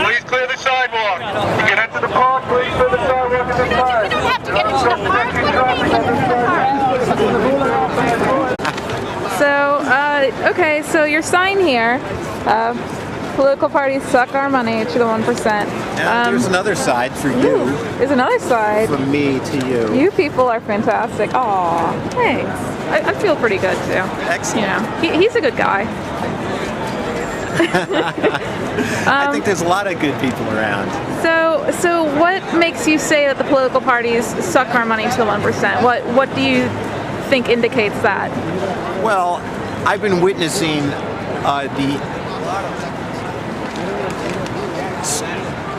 Please clear the sidewalk. You can enter the park, please clear the sidewalk at this time. You don't have to get into the park. So, okay, so your sign here, political parties suck our money to the 1%. And there's another side for you. There's another side. From me to you. You people are fantastic. Aw, thanks. I feel pretty good too. Excellent. You know, he's a good guy. I think there's a lot of good people around. So what makes you say that the political parties suck our money to the 1%? What do you think indicates that? Well, I've been witnessing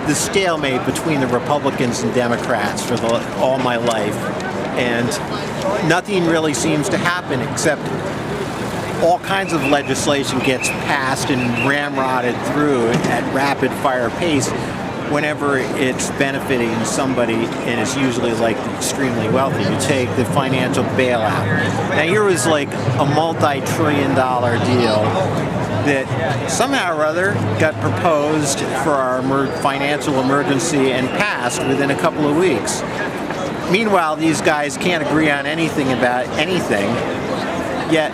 the stalemate between the Republicans and Democrats for all my life, and nothing really seems to happen except all kinds of legislation gets passed and ramrodded through at rapid fire pace whenever it's benefiting somebody, and it's usually like the extremely wealthy. You take the financial bailout. Now here was like a multi-trillion-dollar deal that somehow or other got proposed for our financial emergency and passed within a couple of weeks. Meanwhile, these guys can't agree on anything about anything, yet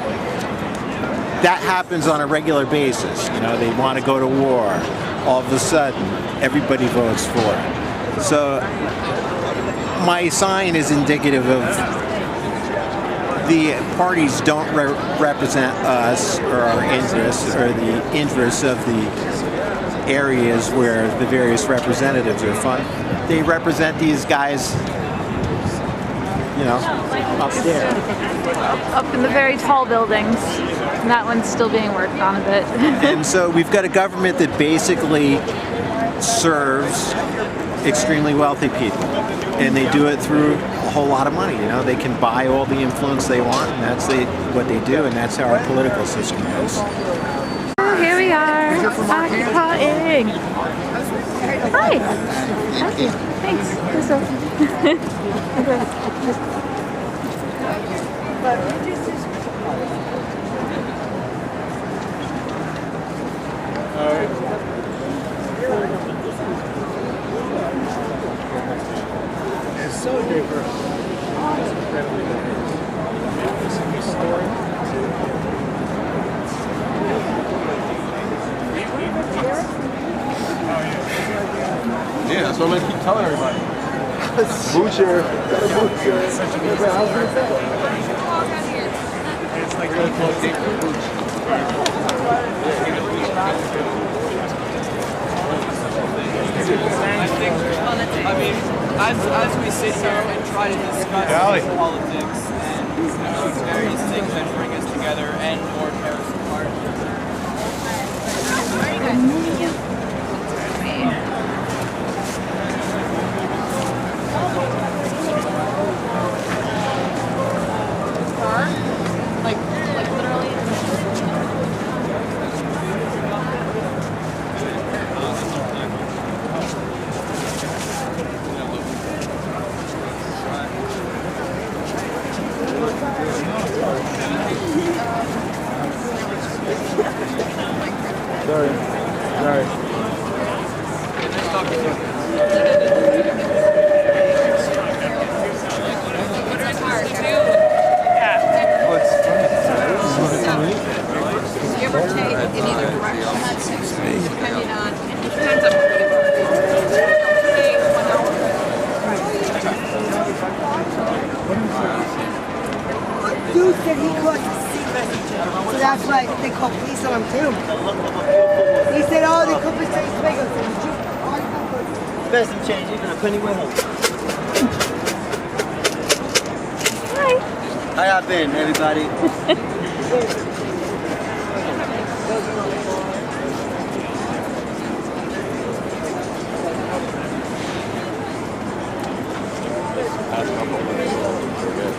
that happens on a regular basis. You know, they want to go to war. All of a sudden, everybody votes for it. So my sign is indicative of the parties don't represent us or our interests or the interests of the areas where the various representatives are from. They represent these guys, you know, up there. Up in the very tall buildings. And that one's still being worked on a bit. And so we've got a government that basically serves extremely wealthy people, and they do it through a whole lot of money. You know, they can buy all the influence they want, and that's what they do, and that's how our political system is. Oh, here we are. Occupying. Hi. Thank you. Thanks. It's so different. It's incredibly different. It's a historic. Yeah, that's what I'm gonna keep telling everybody. Butcher. It's like really close to Butcher. I mean, as we sit here and try to discuss politics and various things that bring us together and or tear us apart. Like literally. Sorry. Give or take in either direction, depending on, it depends on who you are. Dude said he caught the C messages, so that's why they call police on him too. He said, oh, they could be saying figures. Best of change, even a penny way home. Hi. How y'all been, everybody?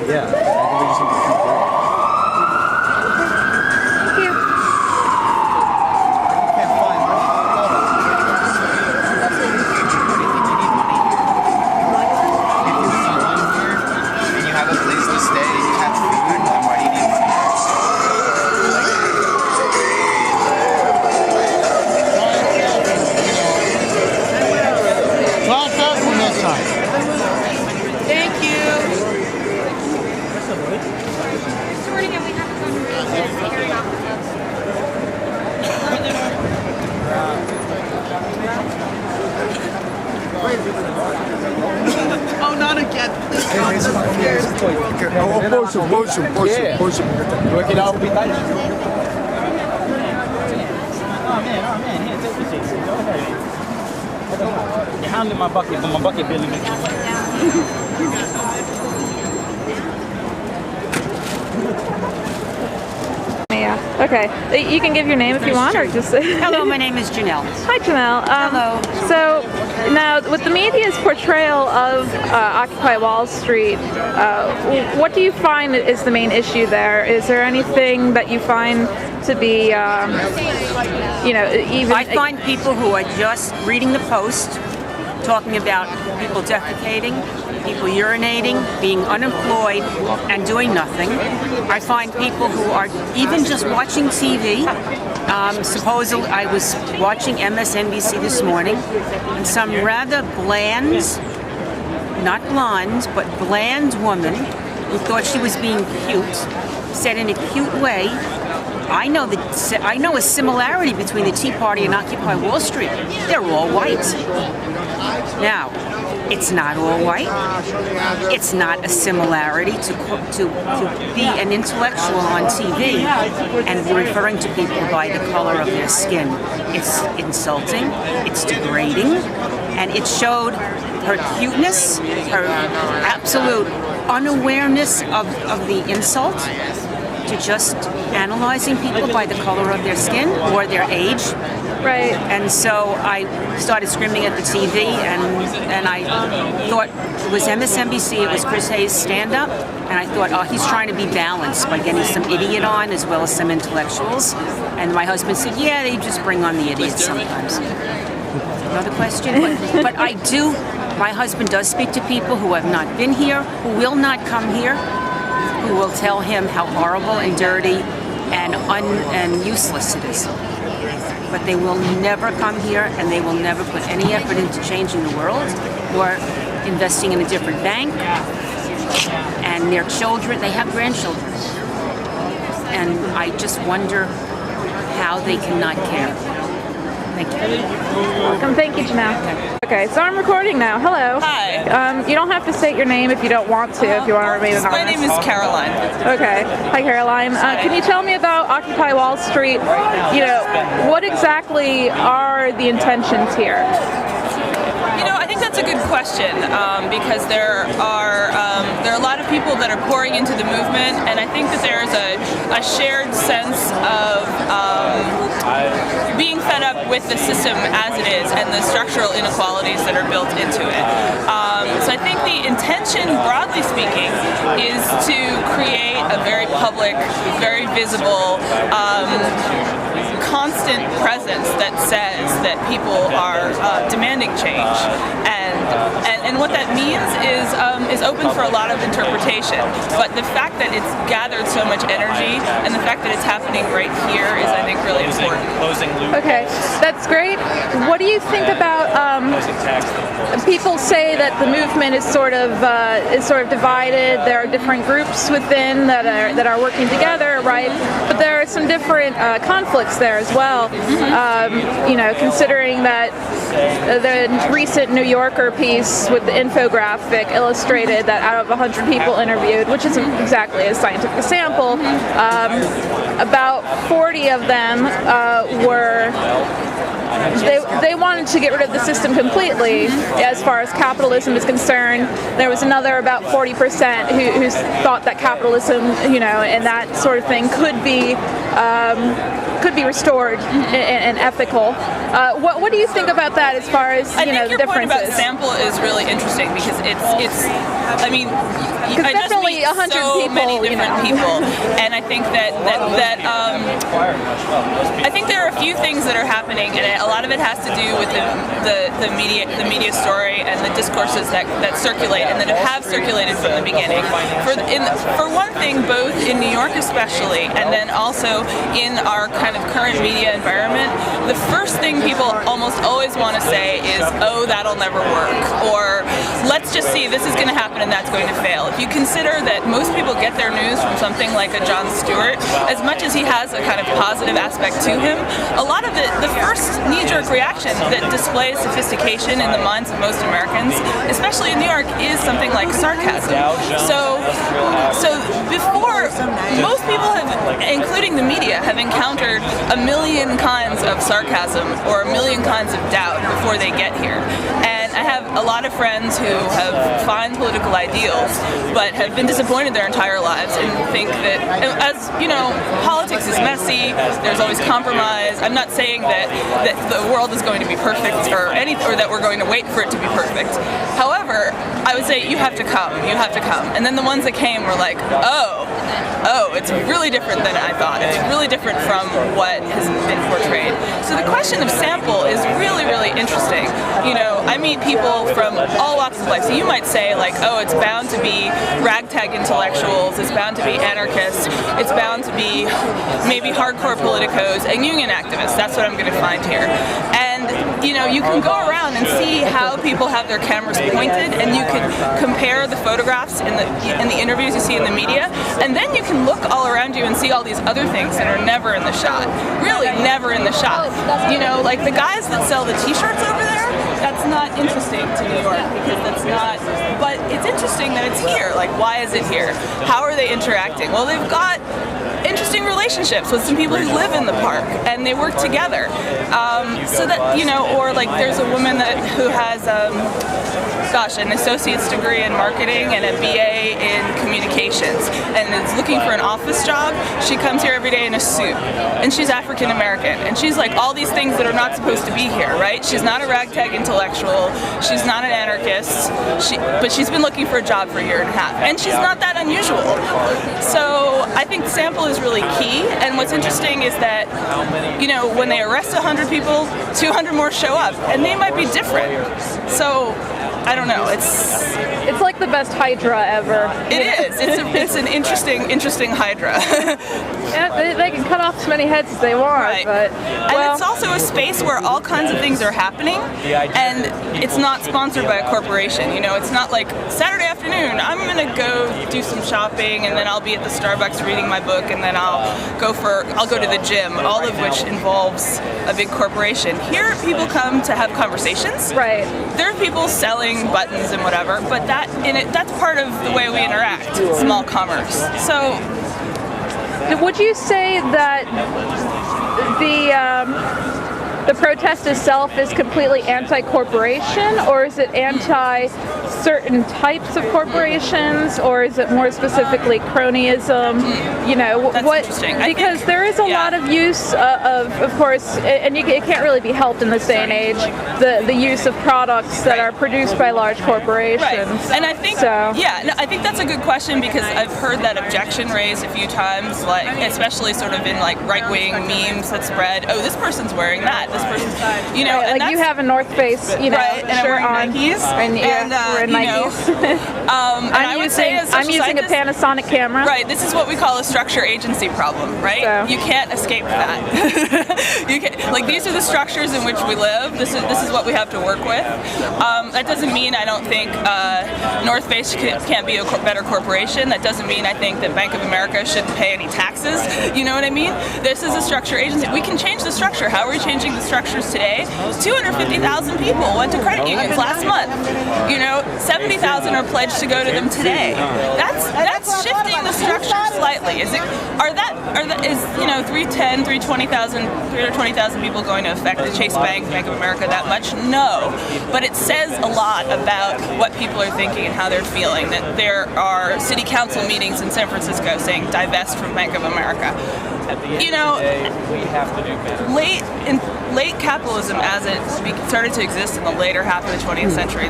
Yeah, I think we just need to keep going. Thank you. Can't find And you have a place to stay, you have food, and why do you need Push him. Work it out. Oh, man. Here, take the seat. Go ahead. You're hounding my bucket, but my bucket barely makes it. Yeah. Okay. You can give your name if you want, or just. Hello, my name is Janelle. Hi, Janelle. Hello. So now, with the media's portrayal of Occupy Wall Street, what do you find is the main issue there? Is there anything that you find to be, even? I find people who are just reading the Post, talking about people defecating, people urinating, being unemployed, and doing nothing. I find people who are even just watching TV. Supposedly, I was watching MSNBC this morning, and some rather bland, not blonde, but bland woman who thought she was being cute, said in a cute way, I know a similarity between the Tea Party and Occupy Wall Street. They're all white. Now, it's not all white. It's not a similarity to be an intellectual on TV and referring to people by the color of their skin. It's insulting, it's degrading, and it showed her cuteness, her absolute unawareness of the insult, to just analyzing people by the color of their skin or their age. Right. And so I started screaming at the TV, and I thought it was MSNBC, it was Chris Hayes' stand-up, and I thought, oh, he's trying to be balanced by getting some idiot on as well as some intellectuals. And my husband said, yeah, they just bring on the idiots sometimes. Another question? But I do, my husband does speak to people who have not been here, who will not come here, who will tell him how horrible and dirty and useless it is. But they will never come here, and they will never put any effort into changing the world or investing in a different bank. And their children, they have grandchildren. And I just wonder how they cannot care. Thank you. Welcome. Thank you, Janelle. Okay, so I'm recording now. Hello. Hi. You don't have to state your name if you don't want to, if you want to remain anonymous. My name is Caroline. Okay. Hi, Caroline. Can you tell me about Occupy Wall Street? What exactly are the intentions here? I think that's a good question because there are a lot of people that are pouring into the movement, and I think that there's a shared sense of being fed up with the system as it is and the structural inequalities that are built into it. So I think the intention, broadly speaking, is to create a very public, very visible, constant presence that says that people are demanding change, and what that means is open for a lot of interpretation. But the fact that it's gathered so much energy and the fact that it's happening right here is, I think, really important. Okay, that's great. What do you think about people say that the movement is sort of divided? There are different groups within that are working together, right? But there are some different conflicts there as well. Considering that the recent New Yorker piece with the infographic illustrated that out of 100 people interviewed, which isn't exactly a scientific sample, about 40 of them they wanted to get rid of the system completely as far as capitalism is concerned. There was another about 40% who thought that capitalism, and that sort of thing could be restored and ethical. What do you think about that as far as the differences? Your point about sample is really interesting because I just meet 100 so people, many different people, and I think that I think there are a few things that are happening, and a lot of it has to do with the media story and the discourses that circulate and that have circulated from the beginning. For one thing, both in New York especially, and then also in our kind of current media environment, the first thing thing people almost always want to say is, oh, that'll never work, or let's just see, this is going to happen and that's going to fail. If you consider that most people get their news from something like a Jon Stewart, as much as he has a kind of positive aspect to him, a lot of the first knee-jerk reaction that displays sophistication in the minds of most Americans, especially in New York, is something like sarcasm. So before, most people have, including the media, have encountered a million kinds of sarcasm or a million kinds of doubt before they get here. And I have a lot of friends who have fine political ideals, but have been disappointed their entire lives and think that, as you know, politics is messy. There's always compromise. I'm not saying that the world is going to be perfect or that we're going to wait for it to be perfect. However, I would say you have to come. You have to come. And then the ones that came were like, oh, it's really different than I thought. It's really different from what has been portrayed. So the question of sample is really, really interesting. You know, I meet people from all walks of life. So you might say like, oh, it's bound to be ragtag intellectuals, it's bound to be anarchists, it's bound to be maybe hardcore politicos and union activists. That's what I'm going to find here. And you know, you can go around and see how people have their cameras pointed, and you can compare the photographs in the interviews you see in the media, and then you can look all around you and see all these other things that are never in the shot. Really never in the shot. You know, like the guys that sell the t-shirts over there, that's not interesting to New York because that's not, but it's interesting that it's here. Like, why is it here? How are they interacting? Well, they've got interesting relationships with some people who live in the park and they work together. So that, you know, or like there's a woman who has an associate's degree in marketing and a BA in communications and is looking for an office job. She comes here every day in a suit and she's African American and she's like all these things that are not supposed to be here, right? She's not a ragtag intellectual, she's not an anarchist, but she's been looking for a job for a year and a half and she's not that unusual. So I think sample is really key, and what's interesting is that, you know, when they arrest 100 people, 200 more show up and they might be different. So I don't know. It's like the best Hydra ever. It is. It's an interesting Hydra. Yeah, they can cut off as many heads as they want, right. But and it's also a space where all kinds of things are happening, and it's not sponsored by a corporation. You know, it's not like Saturday afternoon, I'm gonna go do some shopping, and then I'll be at the Starbucks reading my book, and then I'll go to the gym. All of which involves a big corporation. Here, people come to have conversations. Right. There are people selling buttons and whatever, but that's part of the way we interact. Small commerce. So, would you say that the protest itself is completely anti-corporation, or is it anti-certain types of corporations, or is it more specifically cronyism? You know, that's interesting. Because there is a lot of use of course, and it can't really be helped in this day and age, the use of products that are produced by large corporations. Right. And I think, I think that's a good question because I've heard that objection raised a few times, like especially sort of in like right-wing memes that spread. Oh, this person's wearing that. This person's, you know, right, and like you have a North Face, you know, shirt on, Nikes, and we're Nikes. I'm using a Panasonic camera. Right. This is what we call a structure agency problem, right? So. You can't escape that. You can't, like these are the structures in which we live. This is what we have to work with. That doesn't mean I don't think North Face can't be a better corporation. That doesn't mean I think that Bank of America shouldn't pay any taxes. You know what I mean? This is a structure agency. We can change the structure. How are we changing the structures today? 250,000 people went to credit unions last month. You know, 70,000 are pledged to go to them today. That's shifting the structure slightly. Is 320,000 people going to affect the Chase Bank of America that much? No, but it says a lot about what people are thinking and how they're feeling. That there are city council meetings in San Francisco saying divest from Bank of America. You know, late capitalism, as it started to exist in the later half of the 20th century,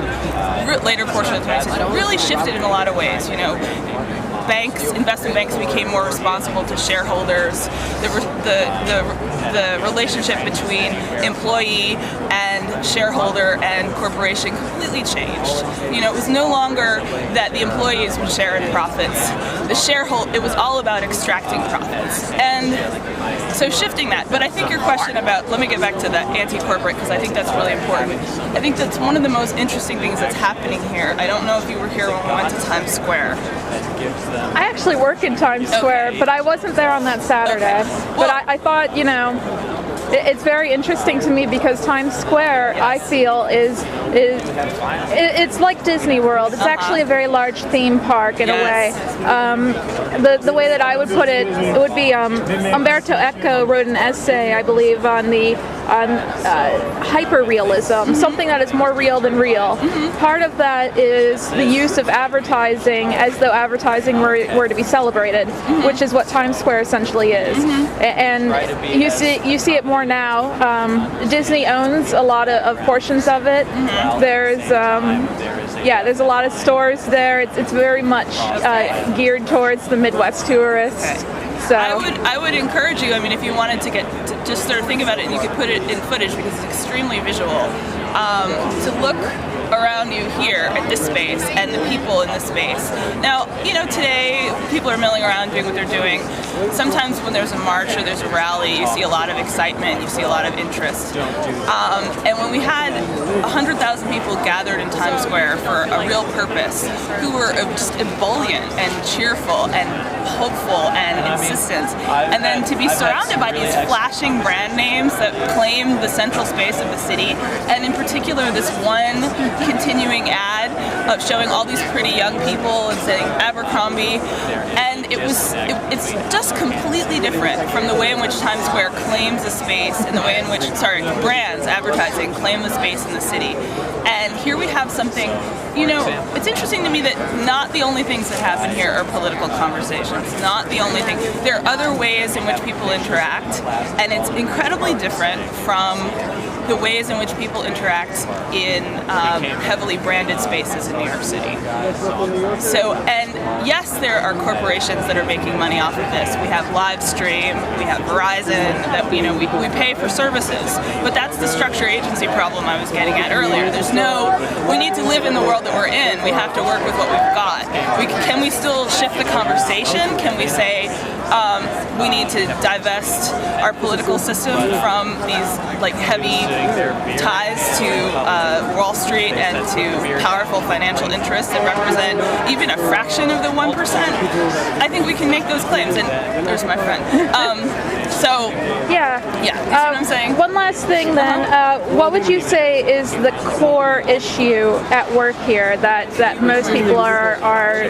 later portion of the 20th century, really shifted in a lot of ways. You know, investment banks became more responsible to shareholders. The relationship between employee and and shareholder and corporation completely changed. You know, it was no longer that the employees would share in profits. It was all about extracting profits. And so shifting that. But I think your question about, let me get back to the anti-corporate, because I think that's really important. I think that's one of the most interesting things that's happening here. I don't know if you were here when we went to Times Square. I actually work in Times Square, but I wasn't there on that Saturday. But I thought, you know, it's very interesting to me because Times Square, I feel, is it's like Disney World. It's actually a very large theme park in a way. The way that I would put it, it would be Umberto Eco wrote an essay, I believe, on hyperrealism, something that is more real than real. Part of that is the use of advertising as though advertising were to be celebrated, which is what Times Square essentially is. And you see it more now. Disney owns a lot of portions of it. There's there's a lot of stores there. It's very much geared towards the Midwest tourist. So I would encourage you. I mean, if you wanted to just sort of think about it, and you could put it in footage because it's extremely visual. To look around you here at this space and the people in this space. Now, you know, today people are milling around doing what they're doing. Sometimes when there's a march or there's a rally, you see a lot of excitement, you see a lot of interest. And when we had 100,000 people gathered in Times Square for a real purpose, who were just ebullient and cheerful and hopeful and insistent, and then to be surrounded by these flashing brand names that claim the central space of the city, and in particular this one continuing ad of showing all these pretty young people and saying Abercrombie, and it's just completely different from the way in which Times Square claims a space and the way in which, brands, advertising, claim the space in the city. And here we have something, you know, it's interesting to me that not the only things that happen here are political conversations, not the only thing. There are other ways in which people interact, and it's incredibly different from the ways in which people interact in heavily branded spaces in New York City. So, and yes, there are corporations that are making money off of this. We have Livestream, we have Verizon, that, you know, we pay for services. But that's the structure agency problem I was getting at earlier. We need to live in the world that we're in. We have to work with what we've got. Can we still shift the conversation? Can we say we need to divest our political system from these like heavy ties to Wall Street and to powerful financial interests that represent even a fraction of the 1%? I think we can make those claims, and there's my friend. You see what I'm saying? One last thing then, what would you say is the core issue at work here that most people are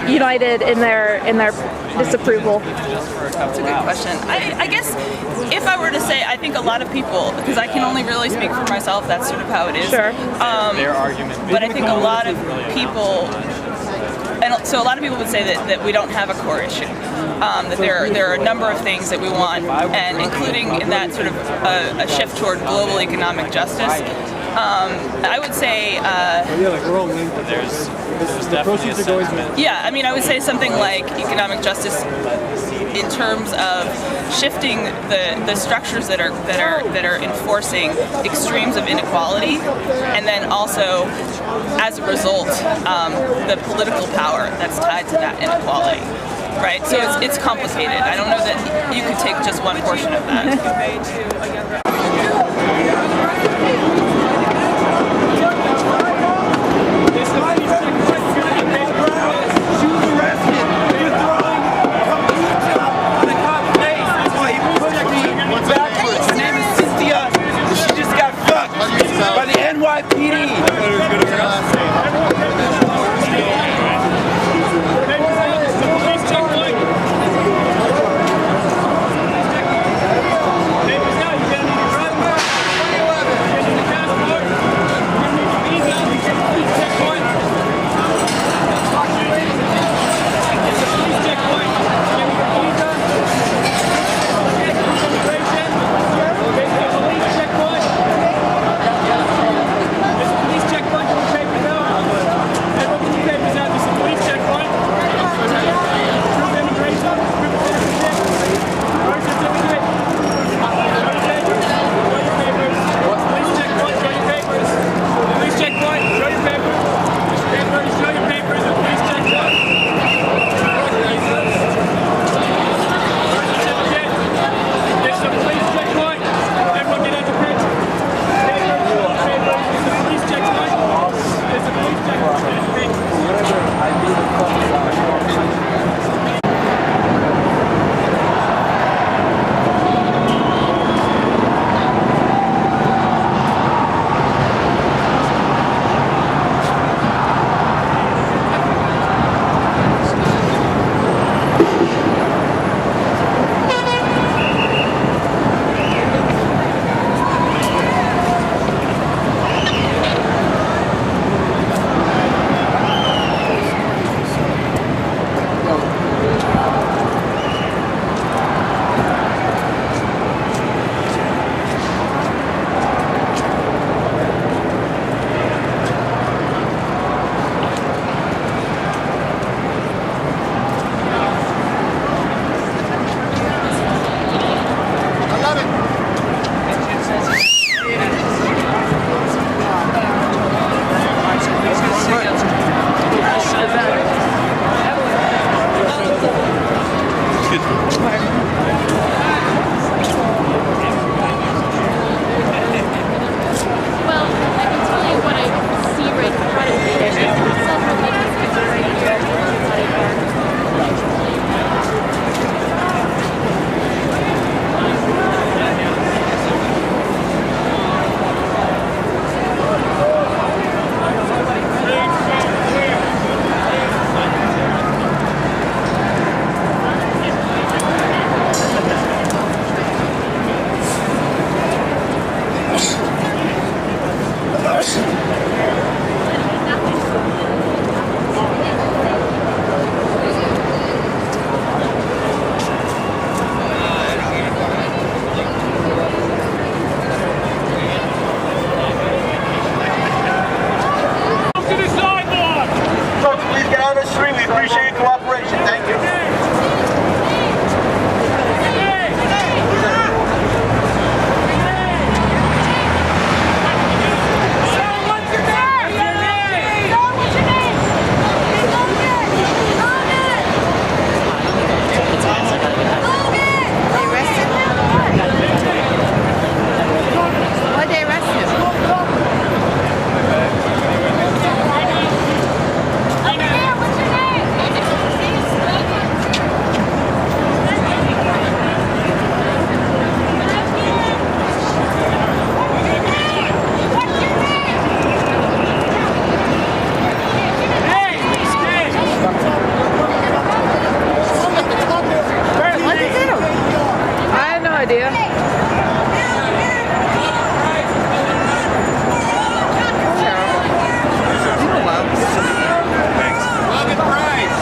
united in their disapproval? That's a good question. I guess if I were to say, I think a lot of people, because I can only really speak for myself, that's sort of how it is. Sure. But I think a lot of people, and so a lot of people would say that we don't have a core issue, that there are a number of things that we want, and including in that sort of a shift toward global economic justice. I would say there's definitely a sentiment. Yeah, I mean, I would say something like economic justice in terms of shifting the structures that are enforcing extremes of inequality, and then also, as a result, the political power that's tied to that inequality. Right, so it's complicated. I don't know that you could take just one portion of that. By the NYPD. idea. Logan Price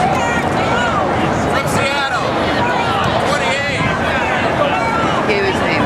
from Seattle, 28. Gave his name.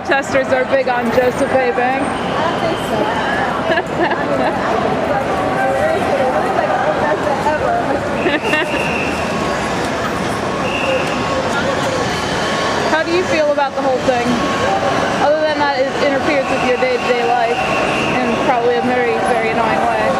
protesters are big on Joseph A. Bank. How do you feel about the whole thing? Other than that, it interferes with your day-to-day life in probably a very, very annoying way.